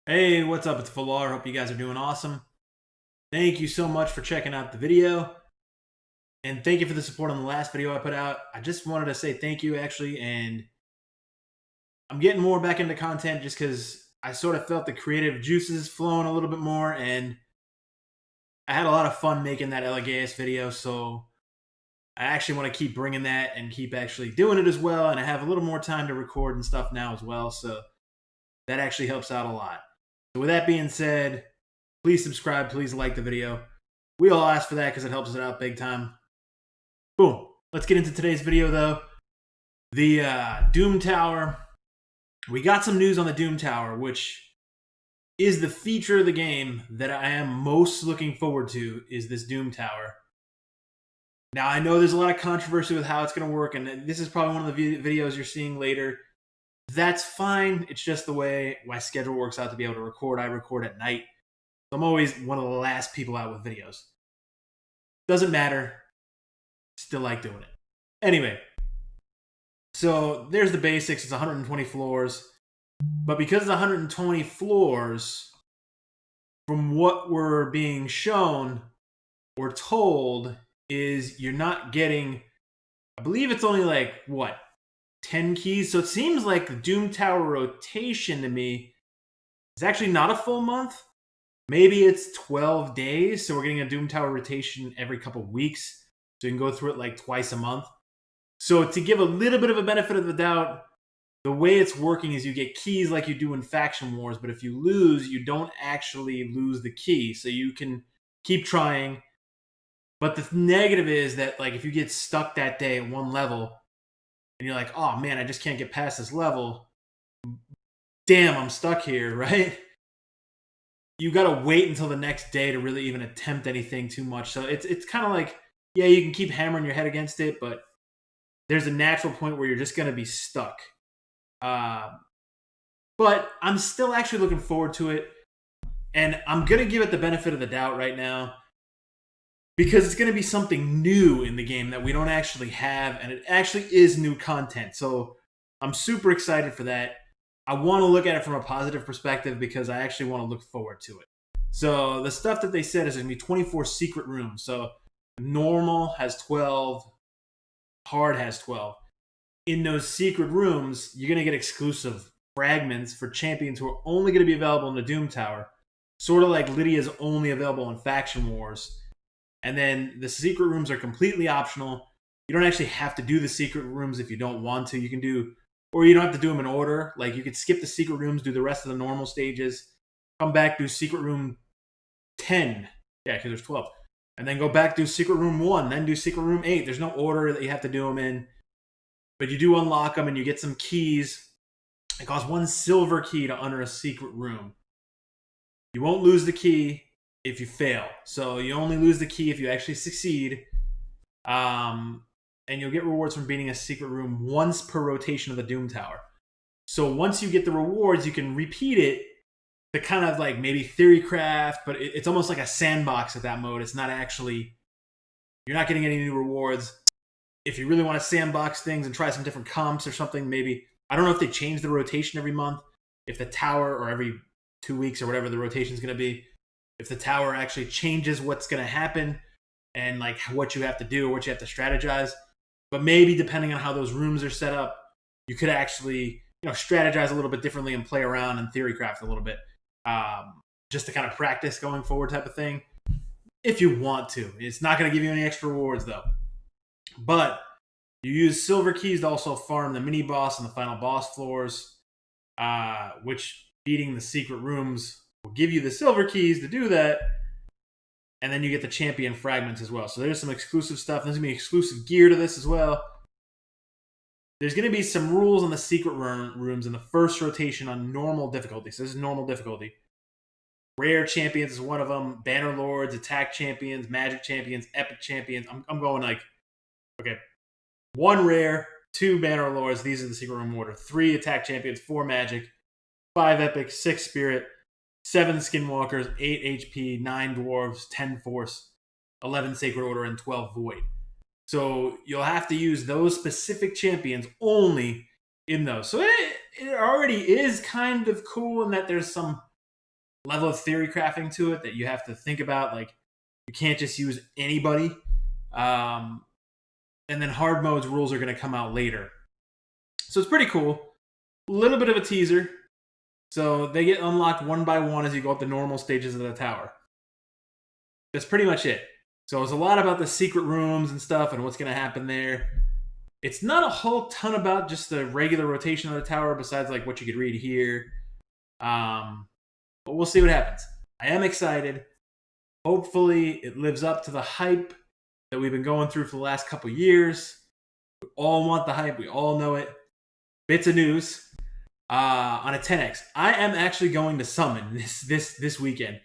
Hey, what's up? It's Valar. Hope you guys are doing awesome. Thank you so much for checking out the video. And thank you for the support on the last video I put out. I just wanted to say thank you, actually. And I'm getting more back into content just because I sort of felt the creative juices flowing a little bit more. And I had a lot of fun making that LGS video. So I actually want to keep bringing that and keep actually doing it as well. And I have a little more time to record and stuff now as well. So that actually helps out a lot. So with that being said, please subscribe, please like the video. We all ask for that because it helps us out big time. Boom. Let's get into today's video though. The Doom Tower. We got some news on the Doom Tower, which is the feature of the game that I am most looking forward to, is this Doom Tower. Now, I know there's a lot of controversy with how it's going to work, and this is probably one of the videos you're seeing later. That's fine. It's just the way my schedule works out to be able to record. I record at night. I'm always one of the last people out with videos. Doesn't matter. Still like doing it. Anyway, so there's the basics. It's 120 floors. But because it's 120 floors, from what we're being shown or told, is you're not getting, I believe it's only like, what, 10 keys? So it seems like the Doom Tower rotation to me is actually not a full month. Maybe it's 12 days, so we're getting a Doom Tower rotation every couple weeks, so you can go through it like twice a month. So to give a little bit of a benefit of the doubt, the way it's working is you get keys like you do in Faction Wars, but if you lose, you don't actually lose the key, so you can keep trying. But the negative is that, like, if you get stuck that day at one level, and you're like, oh man, I just can't get past this level, damn, I'm stuck here, right? You got to wait until the next day to really even attempt anything too much. So it's kind of like, yeah, you can keep hammering your head against it, but there's a natural point where you're just going to be stuck. But I'm still actually looking forward to it, and I'm going to give it the benefit of the doubt right now because it's going to be something new in the game that we don't actually have, and it actually is new content. So I'm super excited for that. I want to look at it from a positive perspective because I actually want to look forward to it. So the stuff that they said is going to be 24 secret rooms. So normal has 12, hard has 12. In those secret rooms, you're going to get exclusive fragments for champions who are only going to be available in the Doom Tower. Sort of like Lydia's only available in Faction Wars. And then the secret rooms are completely optional. You don't actually have to do the secret rooms if you don't want to. You can do, or you don't have to do them in order. Like, you could skip the secret rooms, do the rest of the normal stages, come back, do secret room 10. Yeah, because there's 12. And then go back, do secret room 1, then do secret room 8. There's no order that you have to do them in. But you do unlock them, and you get some keys. It costs 1 silver key to enter a secret room. You won't lose the key if you fail. So you only lose the key if you actually succeed. And you'll get rewards from beating a secret room once per rotation of the Doom Tower. So once you get the rewards, you can repeat it to kind of like maybe Theorycraft, but it's almost like a sandbox at that mode. It's not actually, you're not getting any new rewards. If you really want to sandbox things and try some different comps or something, maybe, I don't know if they change the rotation every month, if the tower, or every 2 weeks or whatever the rotation is going to be, if the tower actually changes what's going to happen and like what you have to do or what you have to strategize. But maybe depending on how those rooms are set up, you could actually, strategize a little bit differently and play around in Theorycraft a little bit, just to kind of practice going forward type of thing, if you want to. It's not going to give you any extra rewards though. But you use silver keys to also farm the mini boss and the final boss floors, which beating the secret rooms will give you the silver keys to do that. And then you get the champion fragments as well. So there's some exclusive stuff. There's going to be exclusive gear to this as well. There's going to be some rules on the secret rooms in the first rotation on normal difficulty. So this is normal difficulty. Rare champions is one of them. Banner Lords, attack champions, magic champions, epic champions. I'm going like, okay, 1 rare, 2 Banner Lords. These are the secret room order. 3 attack champions, 4 magic, 5 epic, 6 spirit, 7 skinwalkers, 8 HP, 9 dwarves, 10 force, 11 sacred order, and 12 void. So you'll have to use those specific champions only in those. So it already is kind of cool in that there's some level of theory crafting to it that you have to think about. Like, you can't just use anybody. Um, and then hard mode's rules are going to come out later. So it's pretty cool. A little bit of a teaser. So they get unlocked one by one as you go up the normal stages of the tower. That's pretty much it. So it's a lot about the secret rooms and stuff and what's going to happen there. It's not a whole ton about just the regular rotation of the tower besides like what you could read here. But we'll see what happens. I am excited. Hopefully it lives up to the hype that we've been going through for the last couple years. We all want the hype. We all know it. Bits of news on a 10x. I am actually going to summon this weekend.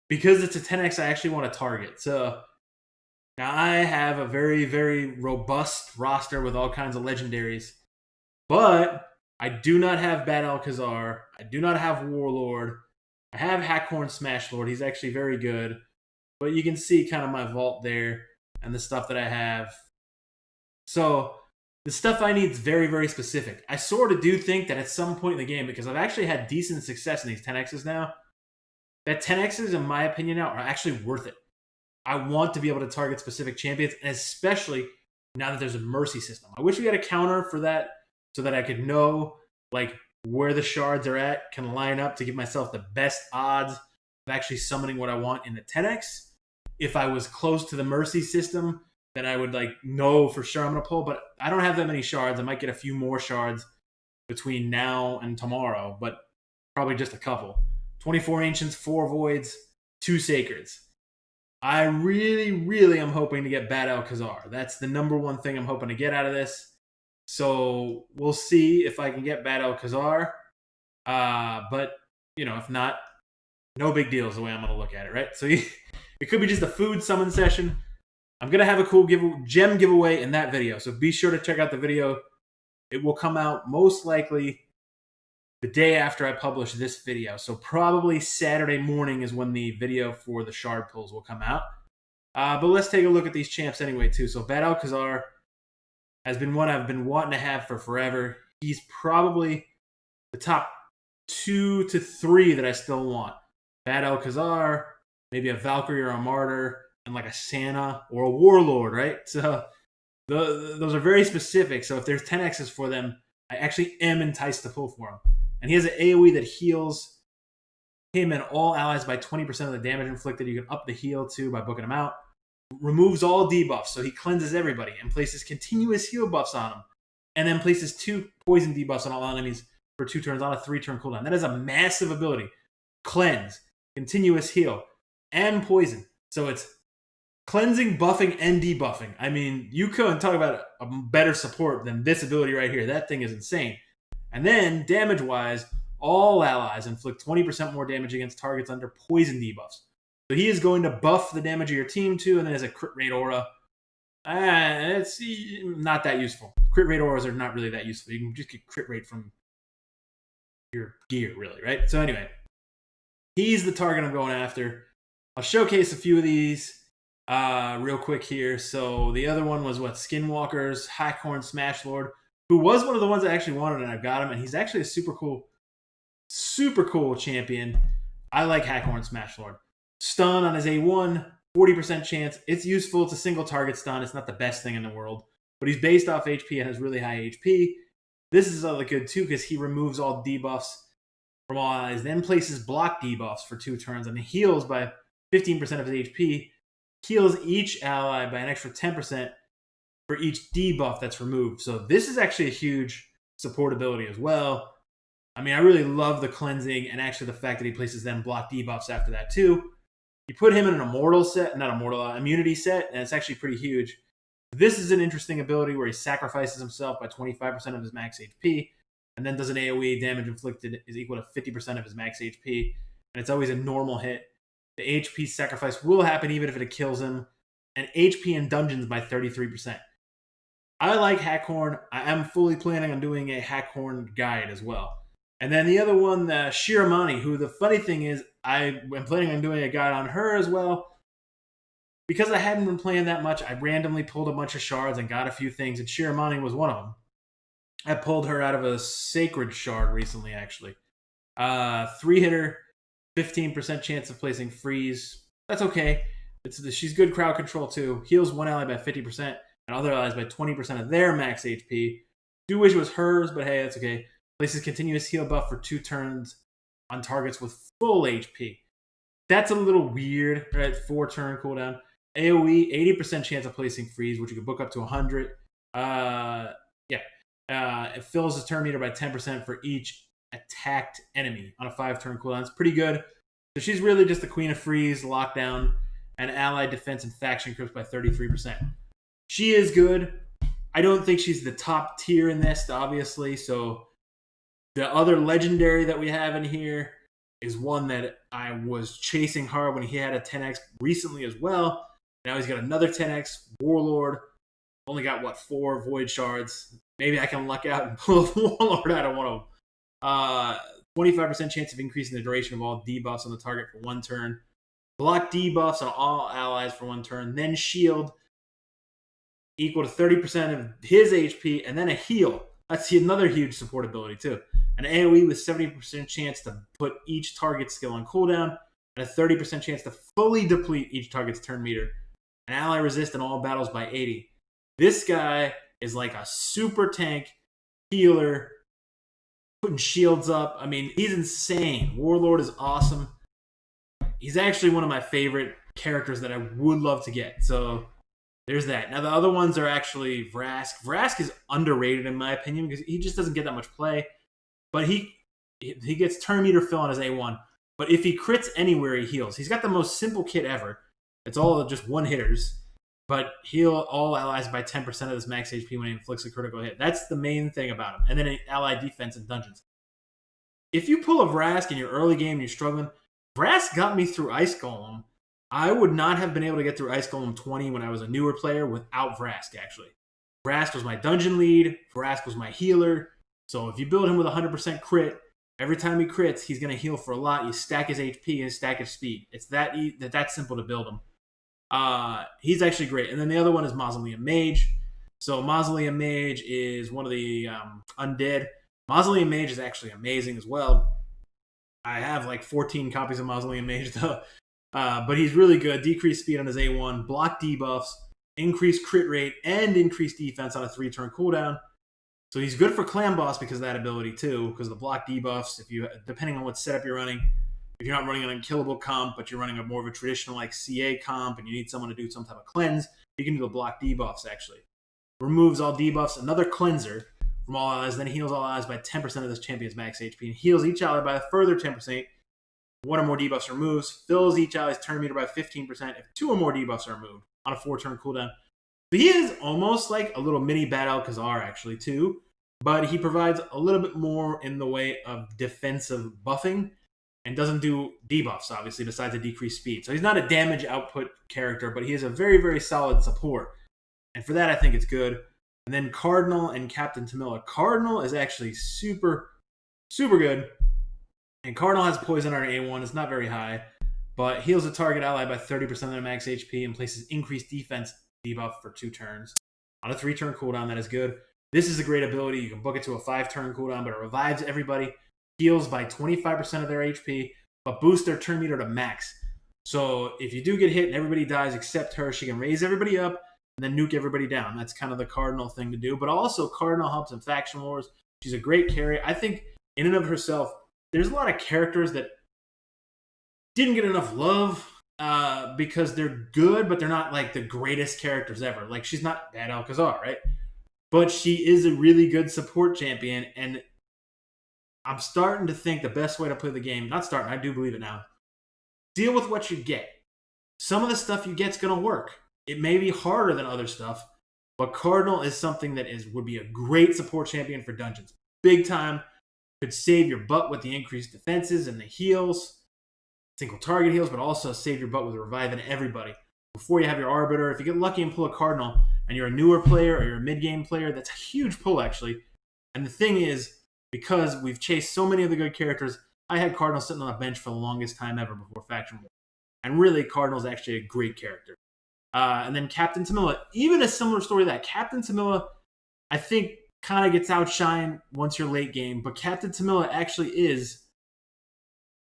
Because it's a 10x, I actually want to target. So now I have a very, very robust roster with all kinds of legendaries. But I do not have Bad-El Kazar. I do not have Warlord. I have Hackhorn Smashlord. He's actually very good. But you can see kind of my vault there and the stuff that I have. So the stuff I need is very, very specific. I sort of do think that at some point in the game, because I've actually had decent success in these 10x's now, that 10x's, in my opinion now, are actually worth it. I want to be able to target specific champions, and especially now that there's a mercy system. I wish we had a counter for that so that I could know like where the shards are at, can line up to give myself the best odds of actually summoning what I want in the 10x. If I was close to the mercy system, then I would like know for sure I'm going to pull, but I don't have that many shards. I might get a few more shards between now and tomorrow, but probably just a couple. 24 Ancients, 4 Voids, 2 Sacreds. I really, really am hoping to get Bad-El Kazar. That's the number one thing I'm hoping to get out of this. So we'll see if I can get Bad-El Kazar. But, you know, if not, no big deal is the way I'm going to look at it, right? So it could be just a food summon session. I'm going to have a cool gem giveaway in that video. So be sure to check out the video. It will come out most likely the day after I publish this video. So probably Saturday morning is when the video for the shard pulls will come out. But let's take a look at these champs anyway, too. So Bad-El Kazar has been one I've been wanting to have for forever. He's probably the top 2 to 3 that I still want. Bad-El Kazar, maybe a Valkyrie or a Martyr, and like a Santa or a Warlord, right? So those are very specific. So if there's 10x's for them, I actually am enticed to pull for him. And he has an AoE that heals him and all allies by 20% of the damage inflicted. You can up the heal too by booking him out. Removes all debuffs, so he cleanses everybody and places continuous heal buffs on him. And then places 2 poison debuffs on all enemies for 2 turns on a 3-turn cooldown. That is a massive ability. Cleanse, continuous heal, and poison. So it's cleansing, buffing, and debuffing. I mean, you couldn't talk about a better support than this ability right here. That thing is insane. And then, damage-wise, all allies inflict 20% more damage against targets under poison debuffs. So he is going to buff the damage of your team too, and then has a crit rate aura. It's not that useful. Crit rate auras are not really that useful. You can just get crit rate from your gear, really, right? So anyway, he's the target I'm going after. I'll showcase a few of these real quick here. So the other one was Skinwalker's Hackhorn Smashlord, who was one of the ones I actually wanted, and I got him, and he's actually a super cool champion. I like Hackhorn Smashlord. Stun on his A1, 40% chance. It's useful. It's a single target stun. It's not the best thing in the world, but he's based off HP and has really high HP. This is other good too because he removes all debuffs from all allies, then places block debuffs for 2 turns, and he heals by 15% of his HP. Heals each ally by an extra 10% for each debuff that's removed. So this is actually a huge support ability as well. I mean, I really love the cleansing and actually the fact that he places then block debuffs after that too. You put him in an immortal set, not immortal, immunity set, and it's actually pretty huge. This is an interesting ability where he sacrifices himself by 25% of his max HP, and then does an AoE. Damage inflicted is equal to 50% of his max HP, and it's always a normal hit. The HP sacrifice will happen even if it kills him, and HP in dungeons by 33%. I like Hackhorn. I am fully planning on doing a Hackhorn guide as well. And then the other one, Shiramani, who the funny thing is, I am planning on doing a guide on her as well. Because I hadn't been playing that much, I randomly pulled a bunch of shards and got a few things, and Shiramani was one of them. I pulled her out of a sacred shard recently, actually. 3-hitter, 15% chance of placing freeze. That's okay. She's good crowd control too. Heals one ally by 50% and other allies by 20% of their max HP. Do wish it was hers, but hey, that's okay. Places continuous heal buff for 2 turns on targets with full HP. That's a little weird, right? 4-turn cooldown. AoE, 80% chance of placing freeze, which you can book up to 100. Yeah. It fills the turn meter by 10% for each attacked enemy on a 5-turn cooldown. It's pretty good. So she's really just the queen of freeze, lockdown, and allied defense and faction crypts by 33%. She is good. I don't think she's the top tier in this, obviously. So the other legendary that we have in here is one that I was chasing hard when he had a 10x recently as well. Now he's got another 10x. Warlord only got, what, 4 void shards. Maybe I can luck out and pull a Warlord out of one of them. 25% chance of increasing the duration of all debuffs on the target for 1 turn. Block debuffs on all allies for 1 turn. Then shield equal to 30% of his HP. And then a heal. That's another huge support ability too. An AoE with 70% chance to put each target skill on cooldown. And a 30% chance to fully deplete each target's turn meter. An ally resist in all battles by 80. This guy is like a super tank healer, putting shields up. I mean, he's insane. Warlord is awesome. He's actually one of my favorite characters that I would love to get. So there's that. Now, the other ones are actually Vrask. Vrask is underrated in my opinion because he just doesn't get that much play. But he gets turn meter fill on his A1. But if he crits anywhere, he heals. He's got the most simple kit ever. It's all just one hitters. But heal all allies by 10% of his max HP when he inflicts a critical hit. That's the main thing about him. And then ally defense in dungeons. If you pull a Vrask in your early game and you're struggling, Vrask got me through Ice Golem. I would not have been able to get through Ice Golem 20 when I was a newer player without Vrask, actually. Vrask was my dungeon lead. Vrask was my healer. So if you build him with 100% crit, every time he crits, he's going to heal for a lot. You stack his HP and stack his speed. It's that simple to build him. He's actually great. And then the other one is Mausoleum Mage. So Mausoleum Mage is one of the undead. Mausoleum Mage is actually amazing as well. I have like 14 copies of Mausoleum Mage though. But he's really good. Decreased speed on his A1, block debuffs, increased crit rate, and increased defense on a 3-turn cooldown. So he's good for clan boss because of that ability too, because of the block debuffs. Depending on what setup you're running, if you're not running an unkillable comp, but you're running a more of a traditional like CA comp and you need someone to do some type of cleanse, you can do the block debuffs actually. Removes all debuffs, another cleanser from all allies, then heals all allies by 10% of this champion's max HP, and heals each ally by a further 10%. 1 or more debuffs are removed, fills each ally's turn meter by 15% if 2 or more debuffs are removed on a 4-turn cooldown. So he is almost like a little mini Bad-El Kazar actually too, but he provides a little bit more in the way of defensive buffing and doesn't do debuffs, obviously, besides a decreased speed. So he's not a damage output character, but he is a very, very solid support. And for that, I think it's good. And then Cardinal and Captain Tamila. Cardinal is actually super, super good. And Cardinal has poison on A1. It's not very high, but heals a target ally by 30% of their max HP and places increased defense debuff for 2 turns. On a 3-turn cooldown, that is good. This is a great ability. You can book it to a 5-turn cooldown, but it revives everybody. Heals by 25% of their HP, but boosts their turn meter to max. So if you do get hit and everybody dies except her, she can raise everybody up and then nuke everybody down. That's kind of the Cardinal thing to do. But also, Cardinal helps in faction wars. She's a great carry. I think in and of herself, there's a lot of characters that didn't get enough love because they're good, but they're not like the greatest characters ever. Like, she's not Bad-El Kazar, right? But she is a really good support champion, and I'm starting to think the best way to play the game, not starting, I do believe it now, deal with what you get. Some of the stuff you get's going to work. It may be harder than other stuff, but Cardinal is something that would be a great support champion for dungeons. Big time. Could save your butt with the increased defenses and the heals, single target heals, but also save your butt with reviving everybody. Before you have your Arbiter, if you get lucky and pull a Cardinal, and you're a newer player or you're a mid-game player, that's a huge pull, actually. And the thing is, because we've chased so many of the good characters, I had Cardinal sitting on a bench for the longest time ever before Faction War. And really, Cardinal's actually a great character. And then Captain Tamila, even a similar story to that. Captain Tamila, I think kind of gets outshined once you're late game. But Captain Tamila actually is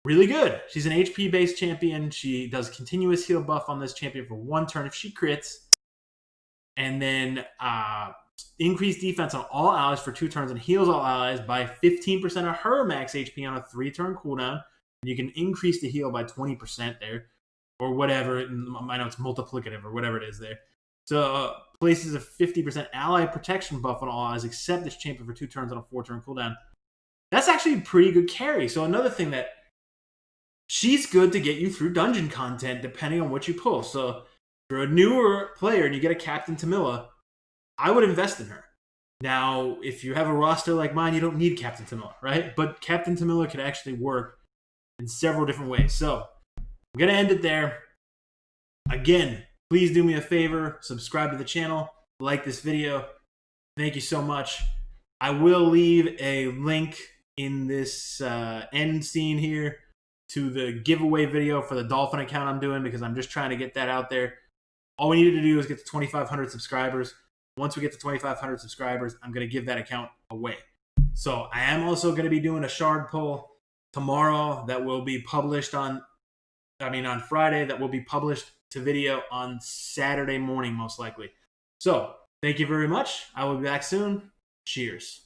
really good. She's an HP based champion. She does continuous heal buff on this champion for 1 turn if she crits, and then increase defense on all allies for 2 turns and heals all allies by 15% of her max HP on a 3-turn cooldown. And you can increase the heal by 20% there, or whatever. I know it's multiplicative or whatever it is there. So places a 50% ally protection buff on all allies except this champion for 2 turns on a 4-turn cooldown. That's actually a pretty good carry. So another thing that she's good to get you through dungeon content depending on what you pull. So if you're a newer player and you get a Captain Tamila, I would invest in her. Now, if you have a roster like mine, you don't need Captain Tamila, right? But Captain Tamila can actually work in several different ways. So I'm going to end it there. Again, please do me a favor, subscribe to the channel, like this video. Thank you so much. I will leave a link in this end scene here to the giveaway video for the Dolphin account I'm doing, because I'm just trying to get that out there. All we needed to do is get to 2,500 subscribers. Once we get to 2,500 subscribers, I'm going to give that account away. So I am also going to be doing a shard pull tomorrow that will be published on Friday, that will be published to video on Saturday morning, most likely. So thank you very much. I will be back soon. Cheers.